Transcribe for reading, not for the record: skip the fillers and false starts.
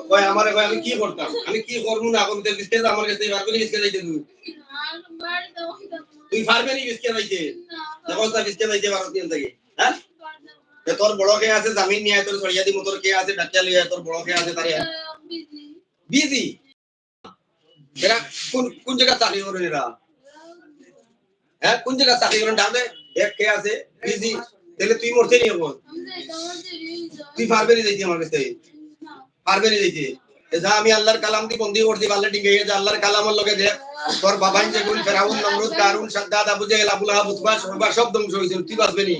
কয় আমারে কয় আমি কি করতাম আমি কি করব না করতে বিস্কে আমার কাছে বার করে বিস্কে যাইতে তুই পারবে নি বিস্কে যাইতে যখন তা বিস্কে যাইতে পারো দিন থেকে হ্যাঁ তোর বড় কে আছে জমিন নিয়ে তোর সরিয়া দি মোটর কে আছে ডাক্তার লিয়া তোর বড় কে আছে তারে বিজি এরা কোন জায়গা চাকরি করে এরা হ্যাঁ কোন জায়গা চাকরি করেন ডাবে এক কে আছে বিজি তাহলে তুই মরতে নিয়ে বল তুই পারবে নি যাইতে আমার কাছে পারবে নি যাইতে যা আমি আল্লাহর কালাম দি বন্দি করছি আল্লাহ ঠিক আছে যে আল্লাহর কালামের লগে দেখ তোর বাবাই যে গুল ফেরাউন নমরুদ কারুন সাদ্দাদ আবু জাহেল আবু লাহাব উতবা সব ধ্বংস হইছিল তুই বাঁচবে নি